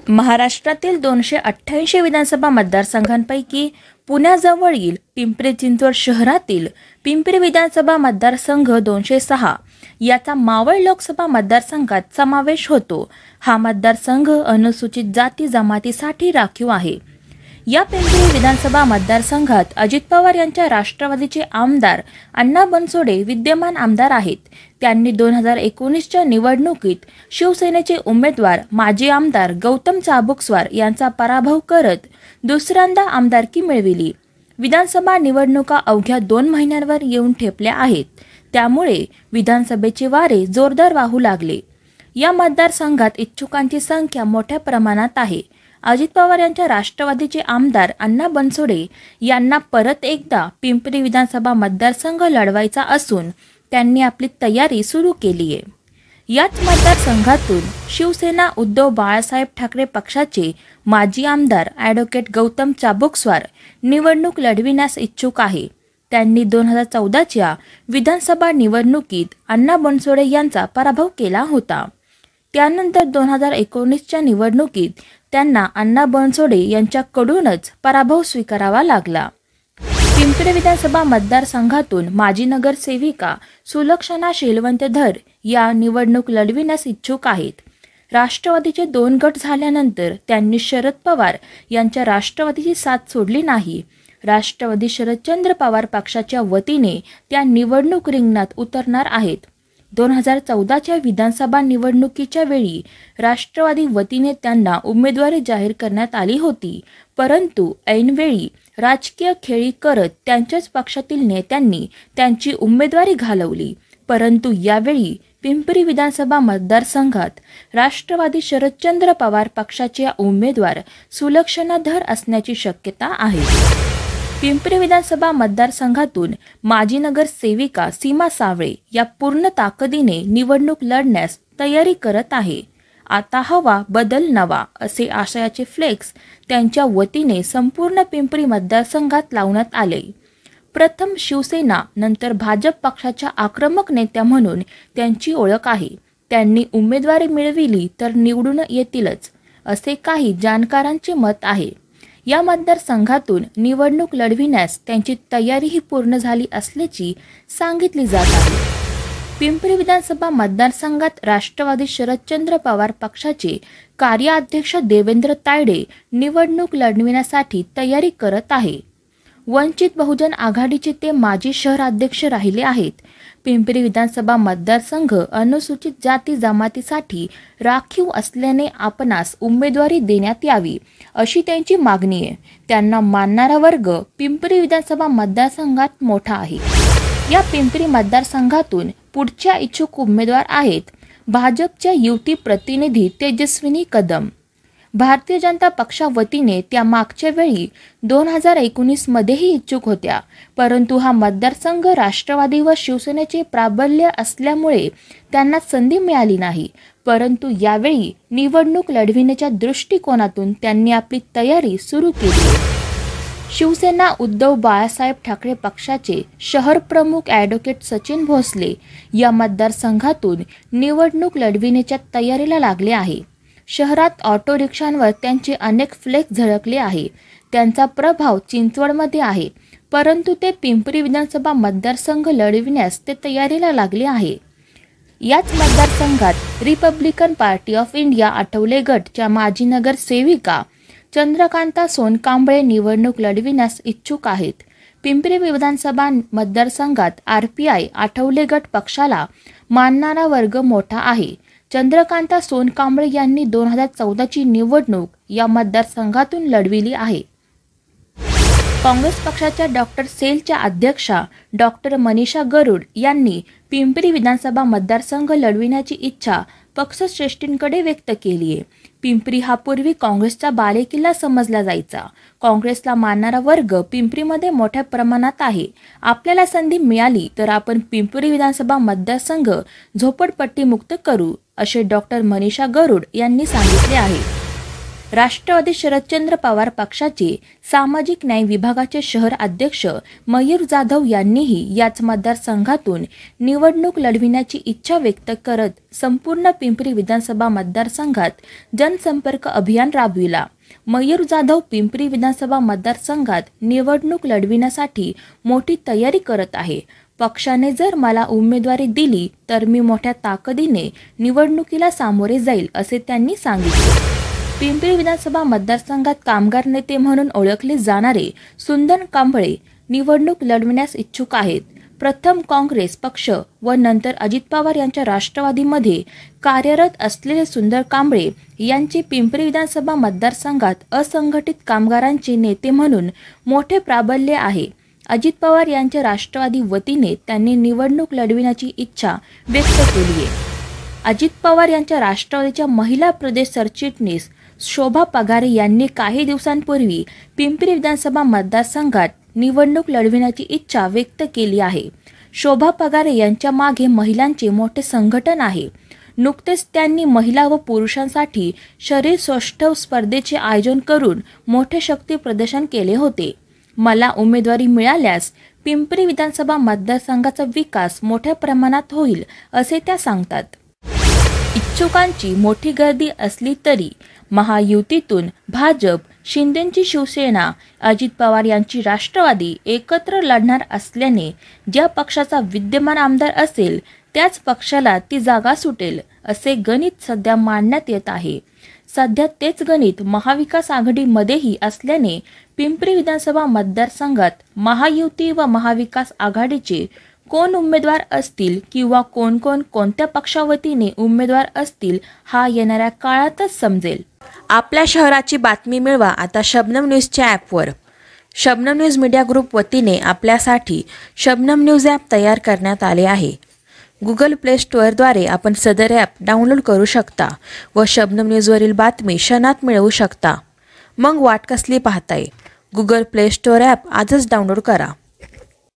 महाराष्ट्रातील 288 विधानसभा मतदारसंघांपैकी पुण्याजवळील पिंपरी चिंचवड शहरातील पिंपरी विधानसभा मतदारसंघ 206 याचा मावळ लोकसभा मतदारसंघात समावेश होतो। हा मतदारसंघ अनुसूचित जाती जमातीसाठी राखीव आहे। या पिंपरी विधानसभा मतदारसंघात अजित पवार यांच्या राष्ट्रवादीचे आमदार अण्णा बनसोडे विद्यमान आमदार आहेत। त्यांनी 2019च्या निवडणुकीत शिवसेनेचे उमेदवार माजी आमदार गौतम चाबुकस्वार यांचा पराभव करत दुसऱ्यांदा आमदारकी मिळविली। विधानसभा निवडणुका अवघ्या 2 महिन्यांवर येऊन ठेपल्या आहेत, त्यामुळे विधानसभेचे वारे जोरदार वाहू लागले। या मतदारसंघात इच्छुकांची संख्या मोठ्या प्रमाणात आहे। अजित पवार यांच्या राष्ट्रवादीचे आमदार अण्णा बनसोडे यांना परत एकदा पिंपरी विधानसभा मतदारसंघ लढवायचा असून त्यांनी आपली तयारी सुरू केली आहे। याच मतदारसंघातून शिवसेना उद्धव बाळासाहेब ठाकरे पक्षाचे माजी आमदार ॲडव्होकेट गौतम चाबुकस्वार निवडणूक लढविण्यास इच्छुक आहे। त्यांनी 2014च्या विधानसभा निवडणुकीत अण्णा बनसोडे यांचा पराभव केला होता। त्यानंतर 2019च्या निवडणुकीत त्यांना अण्णा बनसोडे यांच्याकडूनच पराभव स्वीकारावा लागला। पिंपरी विधानसभा मतदारसंघातून माजी नगरसेविका सुलक्षणा शेलवंतधर या निवडणूक लढविण्यास इच्छुक आहेत। राष्ट्रवादीचे 2 गट झाल्यानंतर त्यांनी शरद पवार यांच्या राष्ट्रवादीची साथ सोडली नाही। राष्ट्रवादी शरदचंद्र पवार पक्षाच्या वतीने त्या निवडणूक रिंगणात उतरणार आहेत। 2014च्या विधानसभा निवडणुकीच्या वेळी राष्ट्रवादी वतीने त्यांना उमेदवारी जाहीर करण्यात आली होती, परंतु ऐनवेळी राजकीय खेळी करत त्यांच्याच पक्षातील नेत्यांनी त्यांची उमेदवारी घालवली। परंतु यावेळी पिंपरी विधानसभा मतदारसंघात राष्ट्रवादी शरदचंद्र पवार पक्षाच्या उमेदवार सुलक्षणा धर असण्याची शक्यता आहे। पिंपरी विधानसभा मतदारसंघातून माजी नगरसेविका सीमा सावळे या पूर्ण ताकदीने निवडणूक लढण्यास तयारी करत आहे। आता हवा बदल नवा असे आशयाचे फ्लेक्स त्यांच्या वतीने संपूर्ण पिंपरी मतदारसंघात लावण्यात आले। प्रथम शिवसेना नंतर भाजप पक्षाच्या आक्रमक नेत्या म्हणून त्यांची ओळख आहे। त्यांनी उमेदवारी मिळविली तर निवडून येतीलच असे काही जाणकारांचे मत आहे। या मतदारसंघातून निवडणूक लढविण्यास त्यांची तयारीही पूर्ण झाली असल्याची सांगितली जात आहे। पिंपरी विधानसभा मतदारसंघात राष्ट्रवादी शरदचंद्र पवार पक्षाचे कार्याध्यक्ष देवेंद्र तायडे निवडणूक लढविण्यासाठी तयारी करत आहे। वंचित बहुजन आघाडीचे ते माजी शहराध्यक्ष राहिले आहेत। पिंपरी विधानसभा मतदारसंघ अनुसूचित जाती जमातीसाठी राखीव असल्याने आपणास उमेदवारी देण्यात यावी अशी त्यांची मागणी आहे। त्यांना मानणारा वर्ग पिंपरी विधानसभा मतदारसंघात मोठा आहे। या पिंपरी मतदारसंघातून पुढच्या इच्छुक उमेदवार आहेत भाजपच्या युती प्रतिनिधी तेजस्विनी कदम। भारतीय जनता पक्षावतीने त्या मागच्या वेळी 2019 मध्येही इच्छुक होत्या, परंतु हा मतदारसंघ राष्ट्रवादी व शिवसेनेचे प्राबल्य असल्यामुळे त्यांना संधी मिळाली नाही। परंतु यावेळी निवडणूक लढविण्याच्या दृष्टिकोनातून त्यांनी आपली तयारी सुरू केली। शिवसेना उद्धव बाळासाहेब ठाकरे पक्षाचे शहर प्रमुख ॲडव्होकेट सचिन भोसले या मतदारसंघातून निवडणूक लढविण्याच्या तयारीला लागले आहे। शहरात ऑटो रिक्षांवर त्यांचे अनेक फ्लेक्स झळकले आहे। त्यांचा प्रभाव चिंचवडमध्ये आहे, परंतु ते पिंपरी विधानसभा मतदारसंघ लढविण्यास ते तयारीला लागले आहे। याच मतदारसंघात Republican Party of India Athawale गटच्या माजी नगरसेविका चंद्रकांता सोनकांबळे निवडणूक लढविण्यास इच्छुक आहेत। पिंपरी विधानसभा मतदारसंघात RPI आठवले गट पक्षाला मानणारा वर्ग मोठा आहे। चंद्रकांता सोनकांबळे यांनी 2014ची निवडणूक या मतदारसंघातून लढविली आहे। काँग्रेस पक्षाच्या डॉक्टर सेलच्या अध्यक्षा डॉक्टर मनीषा गरुड यांनी पिंपरी विधानसभा मतदारसंघ लढविण्याची इच्छा पक्षश्रेष्ठींकडे व्यक्त केली आहे। पिंपरी हा पूर्वी काँग्रेसचा बालेकिल्ला समजला जायचा। काँग्रेसला मानणारा वर्ग पिंपरीमध्ये मोठ्या प्रमाणात आहे। आपल्याला संधी मिळाली तर आपण पिंपरी विधानसभा मतदारसंघ झोपडपट्टी मुक्त करू असे डॉक्टर मनीषा गरुड यांनी सांगितले आहे। राष्ट्रवादी शरदचंद्र पवार पक्षाचे सामाजिक न्याय विभागाचे शहर अध्यक्ष मयूर जाधव यांनीही याच मतदारसंघातून निवडणूक लढविण्याची इच्छा व्यक्त करत संपूर्ण पिंपरी विधानसभा मतदारसंघात जनसंपर्क अभियान राबविला। मयूर जाधव पिंपरी विधानसभा मतदारसंघात निवडणूक लढविण्यासाठी मोठी तयारी करत आहे। पक्षाने जर मला उमेदवारी दिली तर मी मोठ्या ताकदीने निवडणुकीला सामोरे जाईल असे त्यांनी सांगितले। पिंपरी विधानसभा मतदारसंघात कामगार नेते म्हणून ओळखले जाणारे सुंदर कांबळे निवडणूक लढविण्यास इच्छुक आहेत। प्रथम काँग्रेस पक्ष व नंतर अजित पवार यांच्या राष्ट्रवादीमध्ये कार्यरत असलेले सुंदर कांबळे यांचे पिंपरी विधानसभा मतदारसंघात असंघटित कामगारांचे नेते म्हणून मोठे प्राबल्य आहे। अजित पवार यांच्या राष्ट्रवादी वतीने त्यांनी निवडणूक लढविण्याची इच्छा व्यक्त केली आहे। अजित पवार यांच्या राष्ट्रवादीच्या महिला प्रदेश सरचिटणीस शोभा पगारे यांनी काही दिवसांपूर्वी पिंपरी विधानसभा मतदारसंघात निवडणूक लढविण्याची इच्छा व्यक्त केली आहे। शोभा पगारे यांच्या मागे महिलांचे मोठे संघटन आहे। नुकतेच त्यांनी महिला व पुरुषांसाठी शरीर सौष्ठव स्पर्धेचे आयोजन करून मोठे शक्ती प्रदर्शन केले होते। मला उमेदवारी मिळाल्यास पिंपरी विधानसभा मतदारसंघाचा विकास मोठ्या प्रमाणात होईल असे त्या सांगतात। इच्छुकांची मोठी गर्दी असली तरी महायुतीतून भाजप, शिंदेची शिवसेना, अजित पवार यांची राष्ट्रवादी एकत्र लढणार असल्याने ज्या पक्षाचा विद्यमान आमदार असेल त्याच पक्षाला ती जागा सुटेल असे गणित सध्या मांडण्यात येत आहे। सध्या तेच गणित महाविकास आघाडीमध्येही असल्याने पिंपरी विधानसभा मतदारसंघात महायुती व महाविकास आघाडीचे कोण उमेदवार असतील किंवा कोणत्या पक्षावतीने उमेदवार असतील हा येणाऱ्या काळातच समजेल। आपल्या शहराची बातमी मिळवा आता शबनम न्यूजच्या ॲपवर। शबनम न्यूज मीडिया ग्रुप वतीने आपल्यासाठी शबनम न्यूज ॲप तयार करण्यात आले आहे। गुगल प्ले स्टोअरद्वारे आपण सदर ॲप डाउनलोड करू शकता व शबनम न्यूजवरील बातमी क्षणात मिळवू शकता। मग वाट कसली पाहताय? गुगल प्ले स्टोअर ॲप आजच डाउनलोड करा।